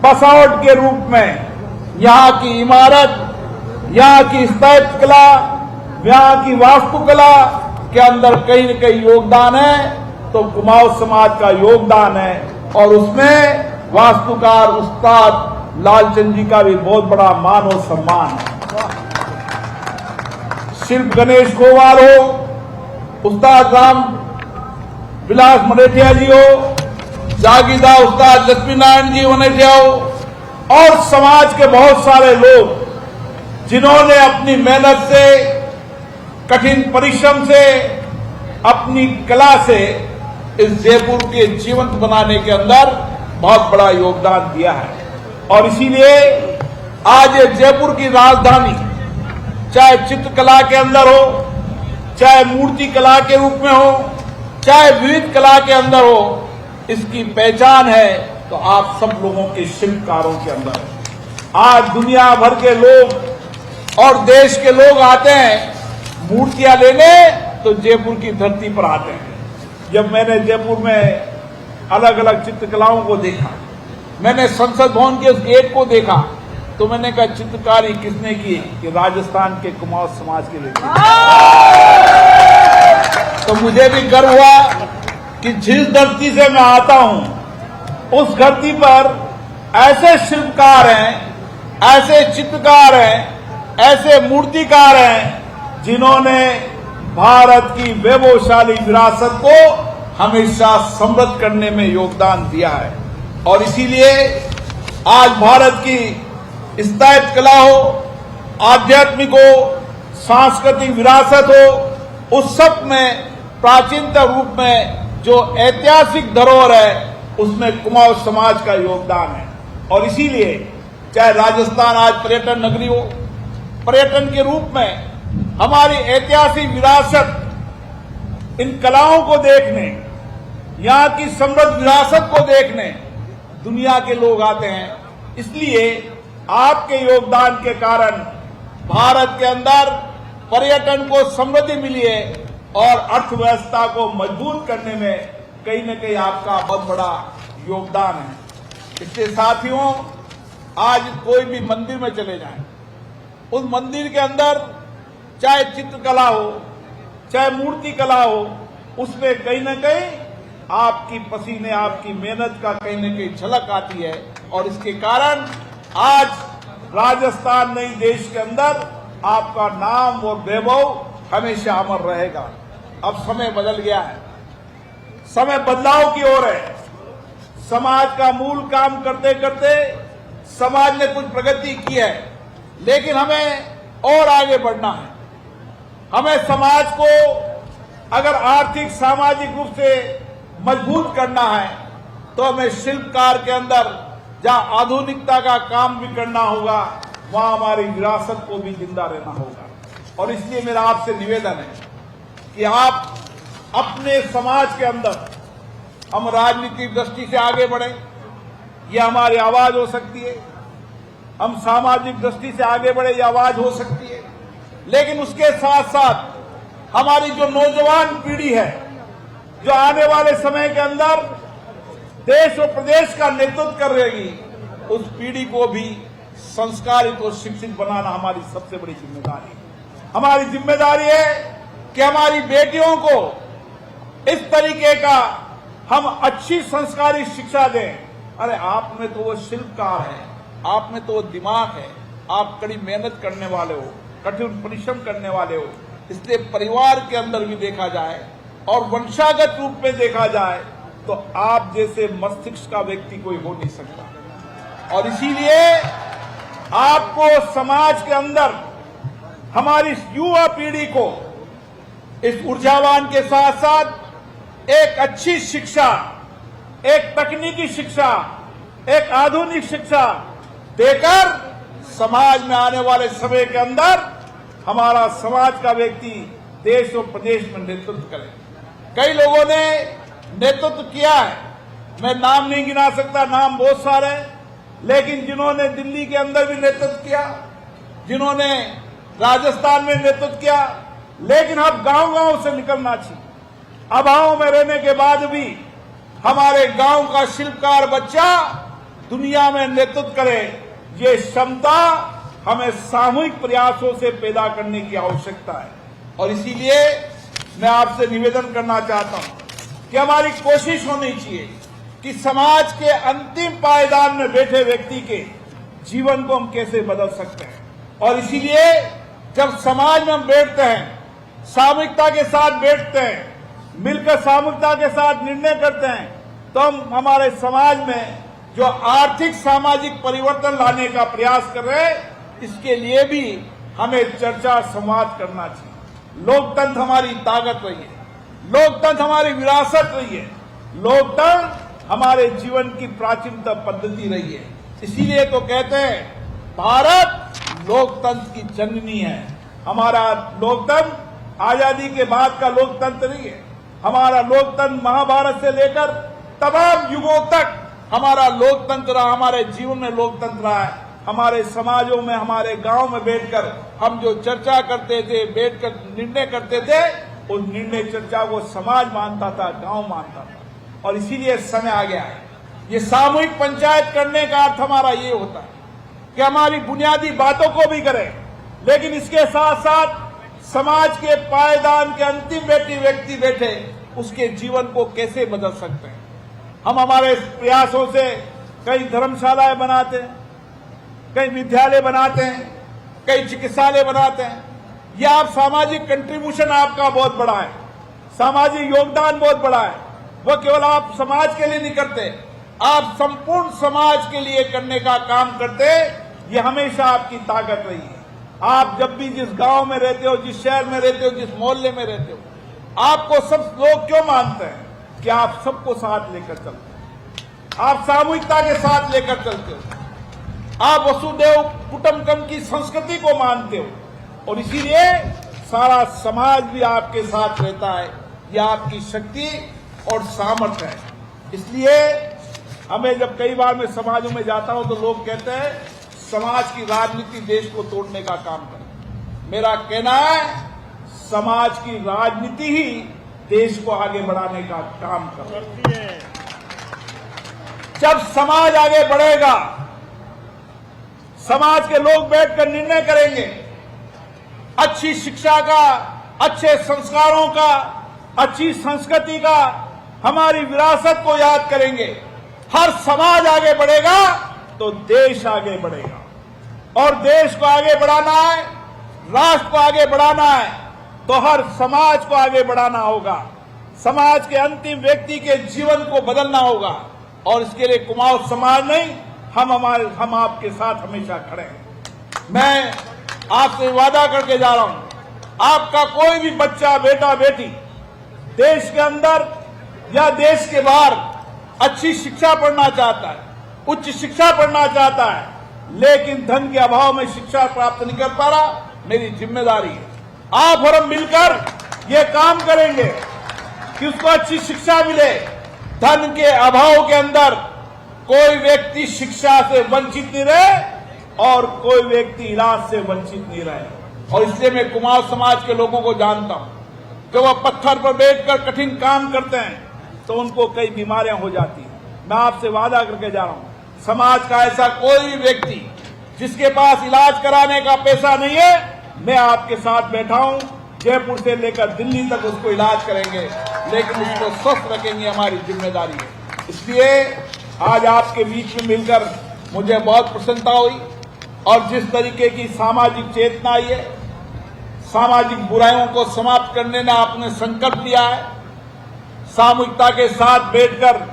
बसौट के रूप में यहाँ की इमारत, यहाँ की स्थापत्य कला, यहाँ की वास्तुकला के अंदर कहीं न कहीं योगदान है तो कुमाऊं समाज का योगदान है। और उसमें वास्तुकार उस्ताद लालचंद जी का भी बहुत बड़ा मान और सम्मान है। शिल्प गणेश गोवाल हो, उस्ताद राम विलास मनेठिया जी हो, जागीरदार उस्ताद लक्ष्मी नारायण जी मनेठिया हो, और समाज के बहुत सारे लोग जिन्होंने अपनी मेहनत से, कठिन परिश्रम से, अपनी कला से इस जयपुर के जीवंत बनाने के अंदर बहुत बड़ा योगदान दिया है। और इसीलिए आज ये जयपुर की राजधानी, चाहे चित्रकला के अंदर हो, चाहे मूर्ति कला के रूप में हो, चाहे विविध कला के अंदर हो, इसकी पहचान है तो आप सब लोगों के शिल्पकारों के अंदर है। आज दुनिया भर के लोग और देश के लोग आते हैं मूर्तियां लेने, तो जयपुर की धरती पर आते हैं। जब मैंने जयपुर में अलग अलग चित्रकलाओं को देखा, मैंने संसद भवन के उस गेट को देखा, तो मैंने कहा चित्रकारी किसने की? कि राजस्थान के कुमाऊं समाज के लिए। तो मुझे भी गर्व हुआ कि जिस धरती से मैं आता हूं उस धरती पर ऐसे शिल्पकार हैं, ऐसे चित्रकार हैं, ऐसे मूर्तिकार हैं जिन्होंने भारत की वैभवशाली विरासत को हमेशा समृद्ध करने में योगदान दिया है। और इसीलिए आज भारत की स्थापत्य कला हो, आध्यात्मिक हो, सांस्कृतिक विरासत हो, उस सब में प्राचीनतम रूप में जो ऐतिहासिक धरोहर है उसमें कुमाऊं समाज का योगदान है। और इसीलिए चाहे राजस्थान आज पर्यटन नगरी हो, पर्यटन के रूप में हमारी ऐतिहासिक विरासत, इन कलाओं को देखने, यहाँ की समृद्ध विरासत को देखने दुनिया के लोग आते हैं। इसलिए आपके योगदान के कारण भारत के अंदर पर्यटन को समृद्धि मिली है और अर्थव्यवस्था को मजबूत करने में कहीं न कहीं आपका बहुत बड़ा योगदान है। इसके साथियों, आज कोई भी मंदिर में चले जाएं, उस मंदिर के अंदर चाहे चित्रकला हो, चाहे मूर्ति कला हो, उसमें कहीं न कहीं आपकी पसीने, आपकी मेहनत का कहीं न कहीं झलक आती है। और इसके कारण आज राजस्थान नहीं, देश के अंदर आपका नाम और वैभव हमेशा अमर रहेगा। अब समय बदल गया है, समय बदलाव की ओर है। समाज का मूल काम करते करते समाज ने कुछ प्रगति की है, लेकिन हमें और आगे बढ़ना है। हमें समाज को अगर आर्थिक सामाजिक रूप से मजबूत करना है तो हमें शिल्पकार के अंदर जहां आधुनिकता का काम भी करना होगा, वहां हमारी विरासत को भी जिंदा रहना होगा। और इसलिए मेरा आपसे निवेदन है कि आप अपने समाज के अंदर, हम राजनीतिक दृष्टि से आगे बढ़ें, यह हमारी आवाज हो सकती है। हम सामाजिक दृष्टि से आगे बढ़े, यह आवाज हो सकती है। लेकिन उसके साथ साथ हमारी जो नौजवान पीढ़ी है, जो आने वाले समय के अंदर देश और प्रदेश का नेतृत्व कर रहेगी, उस पीढ़ी को भी संस्कारित और शिक्षित बनाना हमारी सबसे बड़ी जिम्मेदारी है। हमारी जिम्मेदारी है कि हमारी बेटियों को इस तरीके का हम अच्छी संस्कारी शिक्षा दें। अरे आप में तो वो शिल्पकार है, आप में तो वो दिमाग है, आप कड़ी मेहनत करने वाले हो, कठिन परिश्रम करने वाले हो। इसलिए परिवार के अंदर भी देखा जाए और वंशागत रूप में देखा जाए तो आप जैसे मस्तिष्क का व्यक्ति कोई हो नहीं सकता। और इसीलिए आपको समाज के अंदर हमारी युवा पीढ़ी को इस ऊर्जावान के साथ साथ एक अच्छी शिक्षा, एक तकनीकी शिक्षा, एक आधुनिक शिक्षा देकर समाज में आने वाले समय के अंदर हमारा समाज का व्यक्ति देश और प्रदेश में नेतृत्व करे। कई लोगों ने नेतृत्व किया है, मैं नाम नहीं गिना सकता, नाम बहुत सारे हैं, लेकिन जिन्होंने दिल्ली के अंदर भी नेतृत्व किया, जिन्होंने राजस्थान में नेतृत्व किया, लेकिन अब गांव-गांव से निकलना चाहिए। अभाव में रहने के बाद भी हमारे गांव का शिल्पकार बच्चा दुनिया में नेतृत्व करे, ये क्षमता हमें सामूहिक प्रयासों से पैदा करने की आवश्यकता है। और इसीलिए मैं आपसे निवेदन करना चाहता हूं कि हमारी कोशिश होनी चाहिए कि समाज के अंतिम पायदान में बैठे व्यक्ति के जीवन को हम कैसे बदल सकते हैं। और इसीलिए जब समाज में हम बैठते हैं, सामूहिकता के साथ बैठते हैं, मिलकर सामूहिकता के साथ निर्णय करते हैं, तो हम हमारे समाज में जो आर्थिक सामाजिक परिवर्तन लाने का प्रयास कर रहे हैं, इसके लिए भी हमें चर्चा संवाद करना चाहिए। लोकतंत्र हमारी ताकत रही है, लोकतंत्र हमारी विरासत रही है, लोकतंत्र हमारे जीवन की प्राचीनतम पद्धति रही है। इसीलिए तो कहते हैं भारत लोकतंत्र की जननी है। हमारा लोकतंत्र आजादी के बाद का लोकतंत्र नहीं है। हमारा लोकतंत्र महाभारत से लेकर तमाम युगों तक हमारा लोकतंत्र रहा, हमारे जीवन में लोकतंत्र रहा है। हमारे समाजों में, हमारे गांव में बैठकर हम जो चर्चा करते थे, बैठकर निर्णय करते थे, उस निर्णय चर्चा को समाज मानता था, गांव मानता था। और इसीलिए समय आ गया है। ये सामूहिक पंचायत करने का अर्थ हमारा ये होता है कि हमारी बुनियादी बातों को भी करें, लेकिन इसके साथ साथ समाज के पायदान के अंतिम व्यक्ति बैठे, उसके जीवन को कैसे बदल सकते हैं। हम हमारे प्रयासों से कई धर्मशालाएं बनाते हैं, कई विद्यालय बनाते हैं, कई चिकित्सालय बनाते हैं। यह आप सामाजिक कंट्रीब्यूशन आपका बहुत बड़ा है, सामाजिक योगदान बहुत बड़ा है। वो केवल आप समाज के लिए नहीं करते, आप संपूर्ण समाज के लिए करने का काम करते। ये हमेशा आपकी ताकत रही है। आप जब भी जिस गांव में रहते हो, जिस शहर में रहते हो, जिस मोहल्ले में रहते हो, आपको सब लोग क्यों मानते हैं कि आप सबको साथ लेकर चलते हो, आप सामूहिकता के साथ लेकर चलते हो, आप वसुदेव कुटुंबकम की संस्कृति को मानते हो। और इसीलिए सारा समाज भी आपके साथ रहता है। यह आपकी शक्ति और सामर्थ्य है। इसलिए हमें जब कई बार मैं समाजों में जाता हूं तो लोग कहते हैं समाज की राजनीति देश को तोड़ने का काम करे। मेरा कहना है समाज की राजनीति ही देश को आगे बढ़ाने का काम करती है। जब समाज आगे बढ़ेगा, समाज के लोग बैठकर निर्णय करेंगे, अच्छी शिक्षा का, अच्छे संस्कारों का, अच्छी संस्कृति का, हमारी विरासत को याद करेंगे, हर समाज आगे बढ़ेगा तो देश आगे बढ़ेगा। और देश को आगे बढ़ाना है, राष्ट्र को आगे बढ़ाना है, तो हर समाज को आगे बढ़ाना होगा। समाज के अंतिम व्यक्ति के जीवन को बदलना होगा। और इसके लिए कुमाऊं समाज नहीं, हम आपके साथ हमेशा खड़े हैं। मैं आपसे वादा करके जा रहा हूं, आपका कोई भी बच्चा, बेटा, बेटी देश के अंदर या देश के बाहर अच्छी शिक्षा पढ़ना चाहता है, उच्च शिक्षा पढ़ना चाहता है, लेकिन धन के अभाव में शिक्षा प्राप्त नहीं कर पा रहा, मेरी जिम्मेदारी है, आप और हम मिलकर ये काम करेंगे कि उसको अच्छी शिक्षा मिले। धन के अभाव के अंदर कोई व्यक्ति शिक्षा से वंचित नहीं रहे और कोई व्यक्ति इलाज से वंचित नहीं रहे। और इसलिए मैं कुमाऊं समाज के लोगों को जानता हूं, जब वह पत्थर पर बैठकर कठिन काम करते हैं तो उनको कई बीमारियां हो जाती हैं। मैं आपसे वादा करके जा रहा हूं, समाज का ऐसा कोई भी व्यक्ति जिसके पास इलाज कराने का पैसा नहीं है, मैं आपके साथ बैठा हूं। जयपुर से लेकर दिल्ली तक उसको इलाज करेंगे, लेकिन उसको स्वस्थ रखेंगे, हमारी जिम्मेदारी है। इसलिए आज आपके बीच में मिलकर मुझे बहुत प्रसन्नता हुई। और जिस तरीके की सामाजिक चेतना आई है, सामाजिक बुराइयों को समाप्त करने में आपने संकल्प लिया है, सामूहिकता के साथ बैठकर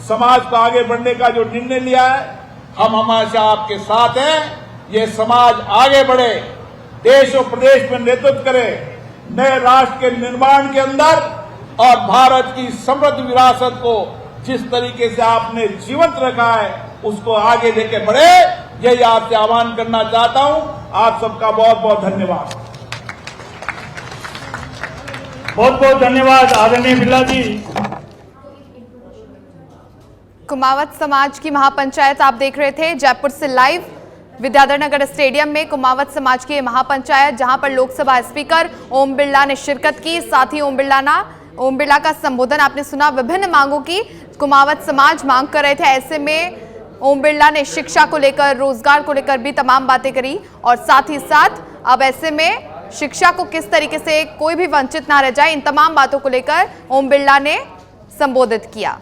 समाज को आगे बढ़ने का जो निर्णय लिया है, हम हमेशा आपके साथ हैं। ये समाज आगे बढ़े, देश और प्रदेश में नेतृत्व करे, नए राष्ट्र के निर्माण के अंदर, और भारत की समृद्ध विरासत को जिस तरीके से आपने जीवंत रखा है उसको आगे लेके बढ़े। यही आपसे आह्वान करना चाहता हूं। आप सबका बहुत बहुत धन्यवाद। बहुत बहुत धन्यवाद आदरणीय बिरला जी। कुमावत समाज की महापंचायत आप देख रहे थे जयपुर से लाइव। विद्याधर नगर स्टेडियम में कुमावत समाज की महापंचायत, जहां पर लोकसभा स्पीकर ओम बिरला ने शिरकत की। साथ ही ओम बिरला का संबोधन आपने सुना। विभिन्न मांगों की कुमावत समाज मांग कर रहे थे। ऐसे में ओम बिरला ने शिक्षा को लेकर, रोजगार को लेकर भी तमाम बातें करी और साथ ही साथ अब ऐसे में शिक्षा को किस तरीके से कोई भी वंचित ना रह जाए, इन तमाम बातों को लेकर ओम बिरला ने संबोधित किया।